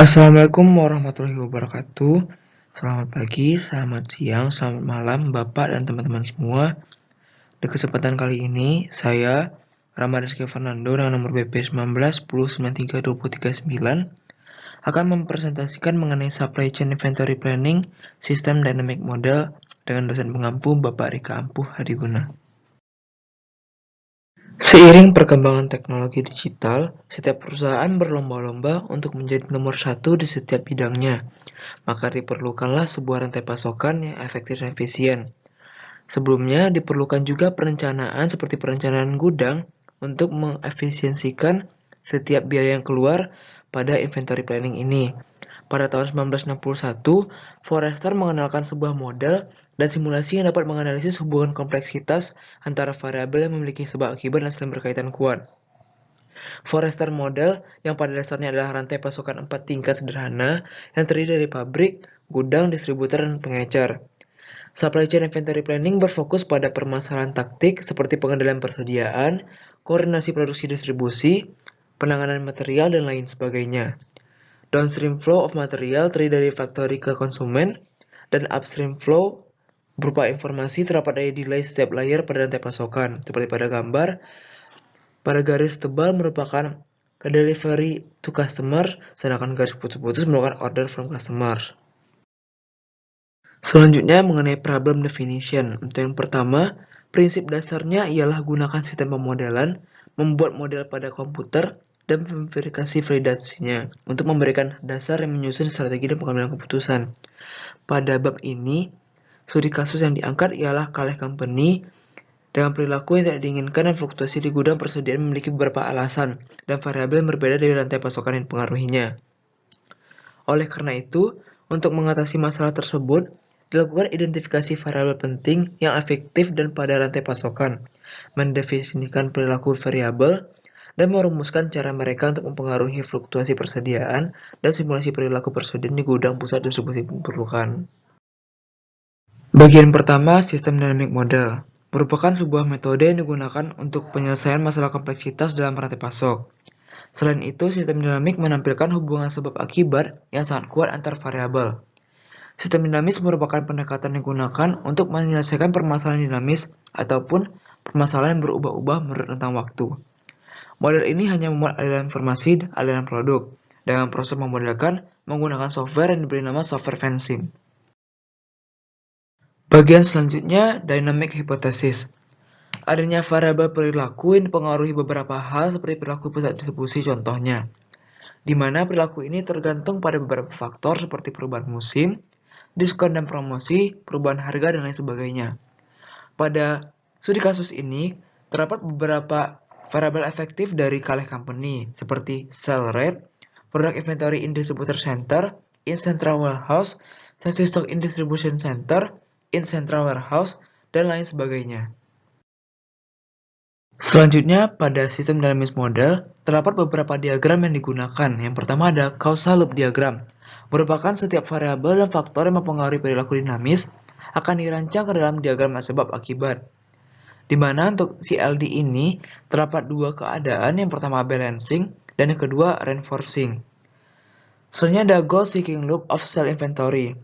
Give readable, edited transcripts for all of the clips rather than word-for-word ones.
Assalamualaikum warahmatullahi wabarakatuh. Selamat pagi, selamat siang, selamat malam, Bapak dan teman-teman semua. Di kesempatan kali ini, saya, Ramadan Rizky Fernando dengan nomor BP 19 10 93 239 akan mempresentasikan mengenai Supply Chain Inventory Planning Sistem Dynamic Model dengan dosen pengampu Bapak Rika Ampuh Hadiguna. Seiring perkembangan teknologi digital, setiap perusahaan berlomba-lomba untuk menjadi nomor satu di setiap bidangnya. Maka diperlukanlah sebuah rantai pasokan yang efektif dan efisien. Sebelumnya diperlukan juga perencanaan seperti perencanaan gudang untuk mengefisiensikan setiap biaya yang keluar pada inventory planning ini. Pada tahun 1961, Forrester mengenalkan sebuah model dan simulasi yang dapat menganalisis hubungan kompleksitas antara variabel yang memiliki sebab akibat dan saling berkaitan kuat. Forrester Model yang pada dasarnya adalah rantai pasokan 4 tingkat sederhana yang terdiri dari pabrik, gudang, distributor, dan pengecer. Supply Chain Inventory Planning berfokus pada permasalahan taktik seperti pengendalian persediaan, koordinasi produksi distribusi, penanganan material, dan lain sebagainya. Downstream flow of material terdiri dari factory ke konsumen, dan upstream flow berupa informasi terdapat dari delay setiap layer pada rantai pasokan, seperti pada gambar. Pada garis tebal merupakan delivery to customer, sedangkan garis putus-putus merupakan order from customer. Selanjutnya mengenai problem definition. Untuk yang pertama, prinsip dasarnya ialah gunakan sistem pemodelan, membuat model pada komputer, dan memverifikasi validasinya untuk memberikan dasar yang menyusun strategi dan pengambilan keputusan. Pada bab ini, studi kasus yang diangkat ialah Calais Company dengan perilaku yang tidak diinginkan dan fluktuasi di gudang persediaan memiliki beberapa alasan dan variabel yang berbeda dari rantai pasokan yang dipengaruhinya. Oleh karena itu, untuk mengatasi masalah tersebut, dilakukan identifikasi variabel penting yang efektif dan pada rantai pasokan, mendefinisikan perilaku variabel, dan merumuskan cara mereka untuk mempengaruhi fluktuasi persediaan dan simulasi perilaku persediaan di gudang pusat distribusi diperlukan. Bagian pertama, sistem dynamic model, merupakan sebuah metode yang digunakan untuk penyelesaian masalah kompleksitas dalam rantai pasok. Selain itu, sistem dinamik menampilkan hubungan sebab akibat yang sangat kuat antar variabel. Sistem dinamis merupakan pendekatan yang digunakan untuk menyelesaikan permasalahan dinamis ataupun permasalahan yang berubah-ubah menurut rentang waktu. Model ini hanya memuat aliran informasi dan aliran produk. Dengan proses memodelkan menggunakan software yang diberi nama software fencing. Bagian selanjutnya, dynamic hypothesis. Adanya variabel perilaku yang dipengaruhi beberapa hal seperti perilaku pusat distribusi contohnya, di mana perilaku ini tergantung pada beberapa faktor seperti perubahan musim, diskon dan promosi, perubahan harga, dan lain sebagainya. Pada studi kasus ini, terdapat beberapa variabel efektif dari Calais Company, seperti sell rate, product inventory in distributor center, in central warehouse, safety stock in distribution center, in central warehouse, dan lain sebagainya. Selanjutnya, pada sistem dinamis model, terdapat beberapa diagram yang digunakan. Yang pertama ada causal loop diagram, merupakan setiap variabel dan faktor yang mempengaruhi perilaku dinamis akan dirancang ke dalam diagram sebab akibat. Di mana untuk CLD ini terdapat dua keadaan, yang pertama balancing dan yang kedua reinforcing. Selanjutnya ada goal seeking loop of sell inventory.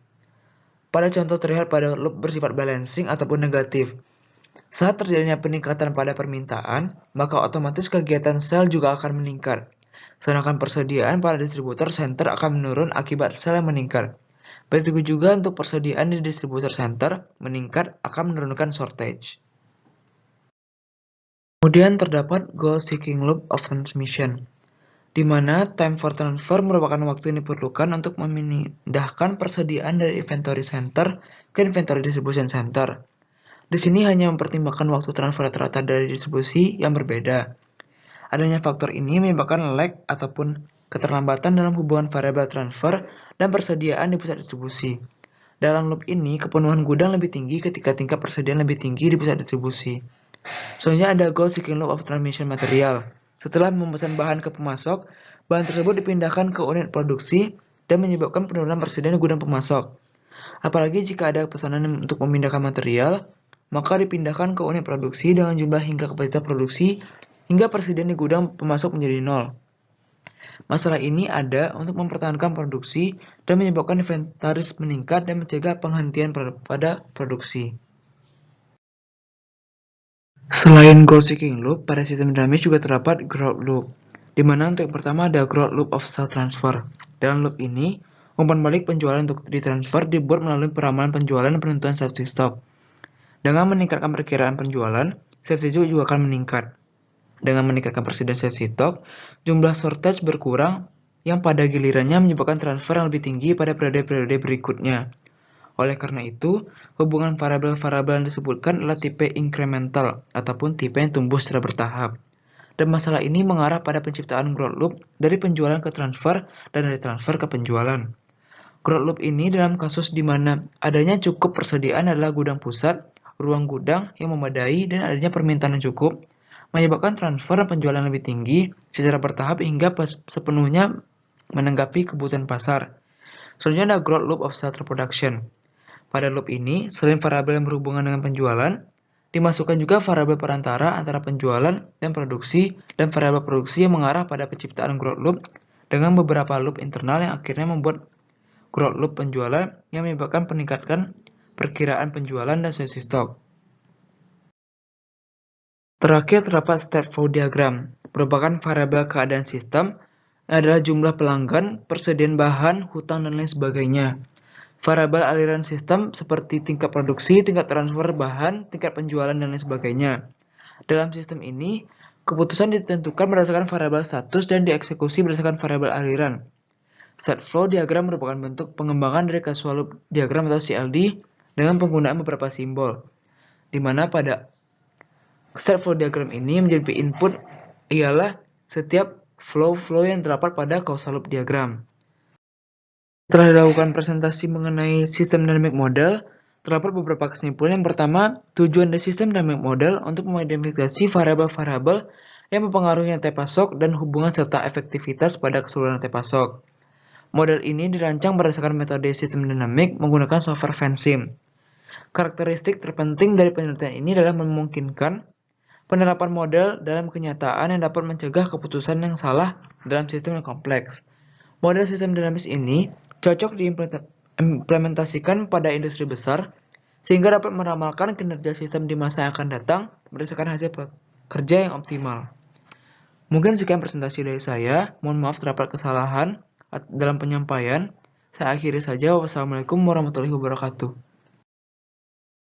Pada contoh terlihat pada loop bersifat balancing ataupun negatif. Saat terjadinya peningkatan pada permintaan, maka otomatis kegiatan sel juga akan meningkat. Sedangkan persediaan pada distributor center akan menurun akibat sel yang meningkat. Begitu juga untuk persediaan di distributor center meningkat akan menurunkan shortage. Kemudian terdapat goal seeking loop of transmission, di mana time for transfer merupakan waktu yang diperlukan untuk memindahkan persediaan dari inventory center ke inventory distribution center. Di sini hanya mempertimbangkan waktu transfer rata-rata dari distribusi yang berbeda. Adanya faktor ini menyebabkan lag ataupun keterlambatan dalam hubungan variabel transfer dan persediaan di pusat distribusi. Dalam loop ini, kepenuhan gudang lebih tinggi ketika tingkat persediaan lebih tinggi di pusat distribusi. Selanjutnya ada goal seeking loop of transmission material. Setelah memesan bahan ke pemasok, bahan tersebut dipindahkan ke unit produksi dan menyebabkan penurunan persediaan di gudang pemasok. Apalagi jika ada pesanan untuk memindahkan material, maka dipindahkan ke unit produksi dengan jumlah hingga kapasitas produksi hingga persediaan di gudang pemasok menjadi nol. Masalah ini ada untuk mempertahankan produksi dan menyebabkan inventaris meningkat dan mencegah penghentian pada produksi. Selain growth seeking loop, pada sistem dinamis juga terdapat growth loop, di mana untuk yang pertama ada growth loop of sales transfer. Dalam loop ini, umpan balik penjualan untuk ditransfer dibuat melalui peramalan penjualan dan penentuan safety stock. Dengan meningkatkan perkiraan penjualan, safety stock juga akan meningkat. Dengan meningkatkan persediaan safety stock, jumlah shortage berkurang yang pada gilirannya menyebabkan transfer yang lebih tinggi pada periode-periode berikutnya. Oleh karena itu, hubungan variabel-variabel yang disebutkan adalah tipe incremental ataupun tipe yang tumbuh secara bertahap. Dan masalah ini mengarah pada penciptaan growth loop dari penjualan ke transfer dan dari transfer ke penjualan. Growth loop ini dalam kasus di mana adanya cukup persediaan adalah gudang pusat, ruang gudang yang memadai, dan adanya permintaan yang cukup, menyebabkan transfer dan penjualan lebih tinggi secara bertahap hingga sepenuhnya menanggapi kebutuhan pasar. Selanjutnya ada growth loop of sales reproduction. Pada loop ini, selain variabel yang berhubungan dengan penjualan, dimasukkan juga variabel perantara antara penjualan dan produksi, dan variabel produksi yang mengarah pada penciptaan growth loop dengan beberapa loop internal yang akhirnya membuat growth loop penjualan yang menyebabkan peningkatan perkiraan penjualan dan safety stock. Terakhir terdapat step flow diagram, merupakan variabel keadaan sistem yang adalah jumlah pelanggan, persediaan bahan, hutang, dan lain sebagainya. Variabel aliran sistem seperti tingkat produksi, tingkat transfer bahan, tingkat penjualan, dan lain sebagainya. Dalam sistem ini, keputusan ditentukan berdasarkan variabel status dan dieksekusi berdasarkan variabel aliran. State flow diagram merupakan bentuk pengembangan dari casual loop diagram atau CLD dengan penggunaan beberapa simbol, di mana pada state flow diagram ini menjadi input ialah setiap flow-flow yang terdapat pada causal loop diagram. Setelah dilakukan presentasi mengenai sistem dynamic model, terdapat beberapa kesimpulan. Yang pertama, tujuan dari sistem dynamic model untuk mengidentifikasi variabel-variabel yang mempengaruhi rantai pasok dan hubungan serta efektivitas pada keseluruhan rantai pasok. Model ini dirancang berdasarkan metode sistem dinamik menggunakan software Vensim. Karakteristik terpenting dari penelitian ini adalah memungkinkan penerapan model dalam kenyataan yang dapat mencegah keputusan yang salah dalam sistem yang kompleks. Model sistem dinamis ini cocok diimplementasikan pada industri besar sehingga dapat meramalkan kinerja sistem di masa yang akan datang berdasarkan hasil kerja yang optimal. Mungkin sekian presentasi dari saya. Mohon maaf terdapat kesalahan dalam penyampaian. Saya akhiri saja. Wassalamualaikum warahmatullahi wabarakatuh.